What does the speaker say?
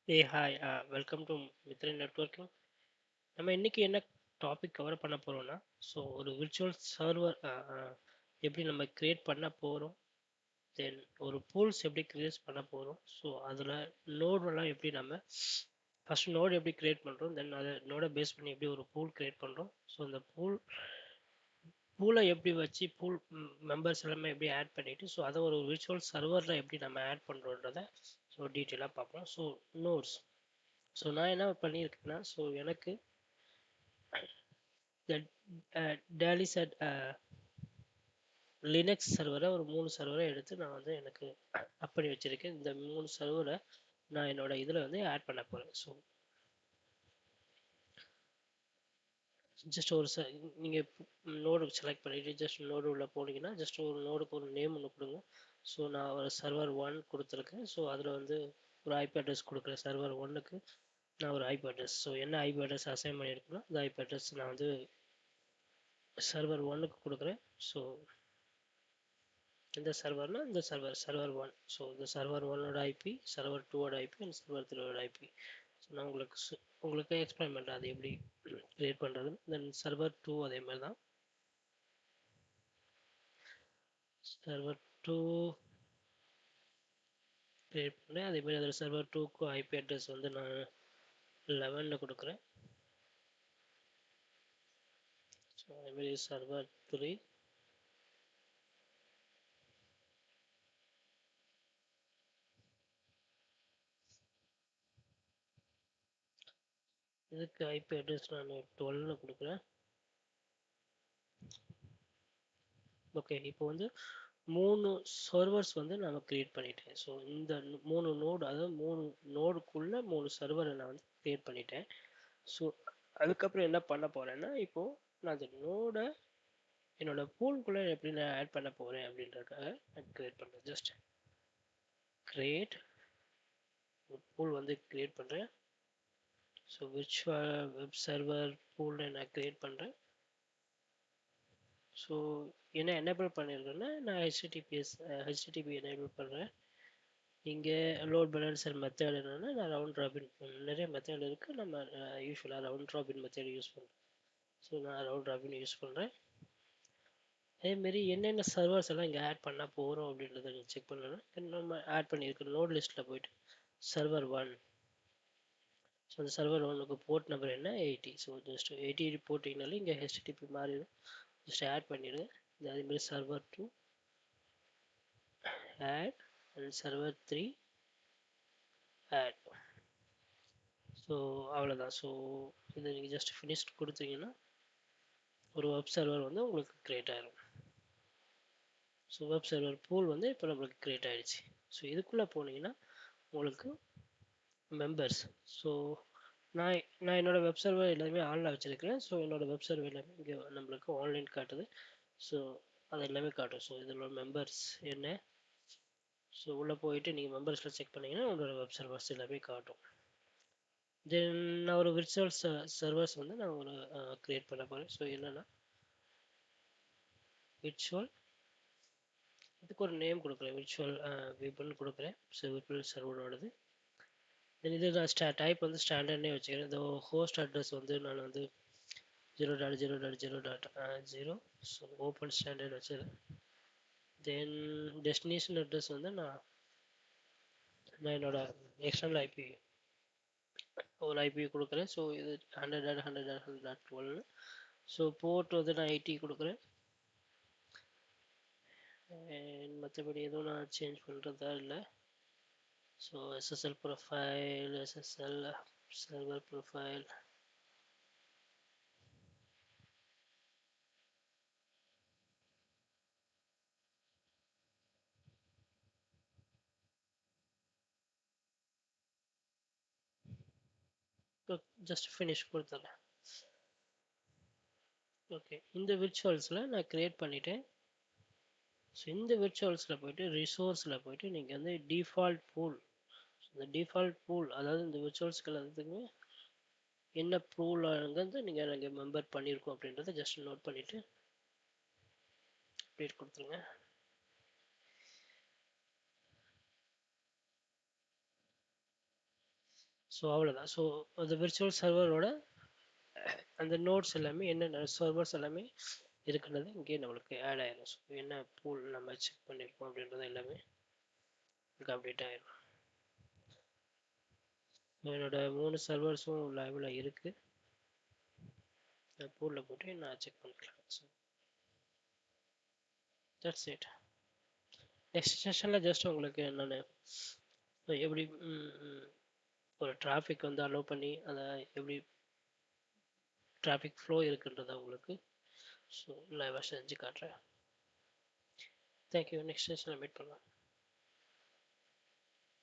Hey, hi, welcome to Mithran Networking. நம்ம இன்னைக்கு என்ன டாபிக் கவர் பண்ண போறோம்னா, ஸோ ஒரு விர்ச்சுவல் சர்வர் எப்படி நம்ம கிரியேட் பண்ண போறோம், தென் ஒரு பூல்ஸ் எப்படி கிரியேட் பண்ண போறோம், ஸோ அதில் நோடெல்லாம் எப்படி நம்ம ஃபர்ஸ்ட் நோடு எப்படி கிரியேட் பண்ணுறோம், தென் அதை நோடை பேஸ் பண்ணி எப்படி ஒரு பூல் கிரியேட் பண்ணுறோம், ஸோ அந்த பூலை எப்படி வச்சு பூல் மெம்பர்ஸ் எல்லாமே எப்படி ஆட் பண்ணிட்டு, ஸோ அதை ஒரு விர்ச்சுவல் சர்வரில் எப்படி நம்ம ஆட் பண்ணுறோன்றத ஸோ டீட்டெயிலாக பார்ப்போம். ஸோ நோட்ஸ், ஸோ நான் என்ன பண்ணியிருக்கேன்னா, ஸோ எனக்கு இந்த டேலி செட் லினக்ஸ் சர்வரை ஒரு 3 சர்வரை எடுத்து நான் வந்து எனக்கு அப் பண்ணி வச்சுருக்கேன். இந்த 3 சர்வரை நான் என்னோட இதில் வந்து ஆட் பண்ண போகிறேன். ஸோ ஜஸ்ட் ஒரு நீங்கள் நோடு செலக்ட் பண்ணிவிட்டு ஜஸ்ட் நோடு உள்ள போனீங்கன்னா ஜஸ்ட் ஒரு நோடுக்கு ஒரு நேம் ஒன்று கொடுங்க. ஸோ நான் ஒரு சர்வர் 1 கொடுத்துருக்கேன். ஸோ அதில் வந்து ஒரு ஐபி அட்ரஸ் கொடுக்குறேன். சர்வர் 1க்கு நான் ஒரு ஐபி அட்ரஸ், ஸோ என்ன ஐபி அட்ரஸ் அசைன் பண்ணியிருக்கேனோ அந்த ஐபி அட்ரஸ் நான் வந்து சர்வர் 1க்கு கொடுக்குறேன். ஸோ இந்த சர்வர்னா இந்த சர்வர் 1, ஸோ இந்த சர்வர் 1ஓட ஐபி, சர்வர் 2ஓட ஐபி அண்ட் சர்வர் 3ஓட ஐபி. ஸோ நான் உங்களுக்கு எக்ஸ்பிளைன் பண்ணுறேன் அது எப்படி கிரியேட் பண்ணுறது. தென் சர்வர் 2 அதே மாதிரி தான். சர்வர் 2 கிரியேட் பண்ணேன். அதே மாதிரி அதில் சர்வர் 2க்கு ஐபி அட்ரஸ் வந்து நான் 11 கொடுக்குறேன். ஸோ அதே மாதிரி சர்வர் 3 இதுக்கு ஐபி அட்ரஸ் நான் 12 கொடுக்குறேன். ஓகே, இப்போ வந்து 3 சர்வர்ஸ் வந்து நான் கிரியேட் பண்ணிட்டேன். ஸோ இந்த 3 நோடு, அதாவது 3 நோடுக்குள்ள 3 சர்வரை நான் வந்து கிரியேட் பண்ணிட்டேன். ஸோ அதுக்கப்புறம் என்ன பண்ண போறேன்னா, இப்போ நான் அந்த நோடை என்னோட பூல்குள்ளே எப்படி நான் ஆட் பண்ண போறேன் அப்படின்றதுக்காக நான் கிரியேட் பண்ணுறேன். ஜஸ்ட் கிரியேட் ஒரு பூல் வந்து கிரியேட் பண்ணுறேன். ஸோ விர்ச்சுவல் வெப் சர்வர் பூல்ல நான் கிரியேட் பண்ணுறேன். ஸோ என்ன எனேபிள் பண்ணியிருக்கேன்னா நான் ஹெச்டிடிபி எனேபிள் பண்ணுறேன். இங்கே லோட் பேலன்சர் மெத்தட் என்னென்னா நான் ரவுண்ட் ராபின், நிறைய மெத்தட் இருக்குது. நம்ம யூஸ்வலாக ரவுண்ட் ராபின் மெத்தட் யூஸ் பண்ணுறோம். ஸோ நான் ரவுண்ட் ராபின் யூஸ் பண்ணுறேன். அதேமாரி என்னென்ன சர்வர்ஸ் எல்லாம் இங்கே ஆட் பண்ண போகிறோம் அப்படின்றத நீங்கள் செக் பண்ணணும். நம்ம ஆட் பண்ணியிருக்க நோட் லிஸ்ட்டில் போயிட்டு சர்வர் 1, ஸோ அந்த சர்வர் 1க்கு போர்ட் நம்பர் என்ன 80. ஸோ ஜஸ்ட் 80 போட்டிங்கனாலே இங்கே ஹெச்டிடிபி மாறிடும். ஜஸ்ட் ஆட் பண்ணிவிடுங்க. அதேமாதிரி server 2 add and server 3 add. So அவ்வளோதான். ஸோ இதை நீங்கள் ஜஸ்ட் ஃபினிஷ் கொடுத்தீங்கன்னா ஒரு வெப் சர்வர் வந்து உங்களுக்கு க்ரியேட் ஆகிடும். ஸோ வெப் சர்வர் பூல் வந்து இப்போ நம்மளுக்கு க்ரியேட் ஆகிடுச்சு. ஸோ இதுக்குள்ளே போனீங்கன்னா உங்களுக்கு மெம்பர்ஸ், ஸோ நான் என்னோடய வெப் சர்வர் எல்லாமே ஆனில் வச்சுருக்கிறேன். ஸோ என்னோடய வெப் சர்வர் எல்லாமே இங்கே நம்மளுக்கு ஆன்லைன் காட்டுது. ஸோ அது எல்லாமே காட்டும். ஸோ இதில் மெம்பர்ஸ் என்ன, ஸோ உள்ளே போயிட்டு நீங்கள் மெம்பர்ஸில் செக் பண்ணிங்கன்னா உங்களோட வெப் சர்வர்ஸ் எல்லாமே காட்டும். தென் நான் ஒரு விர்ச்சுவல் சர்வர்ஸ் வந்து நான் ஒரு க்ரியேட் பண்ண போகிறேன். ஸோ என்னென்னா விர்ச்சுவல், இதுக்கு ஒரு நேம் கொடுக்குறேன், விர்ச்சுவல் விப்னு கொடுக்குறேன். So virtual சர்வரோடது. தென் இது நான் டைப் வந்து ஸ்டாண்டர்ட்னே வச்சுக்கிறேன். இந்த ஹோஸ்ட் அட்ரஸ் வந்து நான் வந்து 0.0.0.0, ஸோ ஓப்பன் ஸ்டாண்டர்ட் வச்சுருக்கேன். தென் டெஸ்டினேஷன் அட்ரஸ் வந்து நான் என்னோட எக்ஸ்டர்னல் ஐபி ஒரு ஐபி கொடுக்குறேன். ஸோ இது 100.100.100.12. ஸோ போர்ட் வந்து நான் 80 கொடுக்குறேன். மற்றபடி எதுவும் நான் சேஞ்ச் பண்ணுறதா இல்லை. So SSL profile, SSL server profile, just finish கொடுத்துட்றேன். ஓகே, இந்த விர்ச்சுவல்ஸில் நான் க்ரியேட் பண்ணிட்டேன். ஸோ இந்த விர்ச்சுவல்ஸில் போய்ட்டு ரிசோர்ஸில் போய்ட்டு நீங்கள் வந்து டிஃபால்ட் பூல், இந்த டிஃபால்ட் பூல் அதாவது இந்த விர்ச்சுவல்ஸ்க்கு எல்லாத்துக்குமே என்ன பூல் வந்து நீங்கள் நாங்கள் மெம்பர் பண்ணியிருக்கோம் அப்படின்றத ஜஸ்ட் நோட் பண்ணிவிட்டு அப்டேட் கொடுத்துருங்க. ஸோ அவ்வளோதான். ஸோ அந்த விர்ச்சுவல் சர்வரோட அந்த நோட்ஸ் எல்லாமே என்னென்ன சர்வர்ஸ் எல்லாமே இருக்குன்றது இங்கே நம்மளுக்கு ஆட் ஆயிடும். ஸோ என்ன பூல் நம்ம செக் பண்ணியிருக்கோம் அப்படின்றது எல்லாமே இங்கே அப்டேட் ஆயிடும். என்னோட 3 சர்வர்ஸும் லைவ்ல இருக்கு. பூலில் போட்டு நான் செக் பண்ணிக்கலாம். So that's it. நெக்ஸ்ட் செஷனில் ஜஸ்ட் உங்களுக்கு என்னென்ன எப்படி ஒரு டிராஃபிக் வந்து அலோவ் பண்ணி அதை எப்படி டிராஃபிக் ஃப்ளோ இருக்குன்றதை உங்களுக்கு ஸோ லைவாக செஞ்சு காட்டுறேன். தேங்க்யூ. நெக்ஸ்ட் செஷனில் மீட் பண்ணலாம்.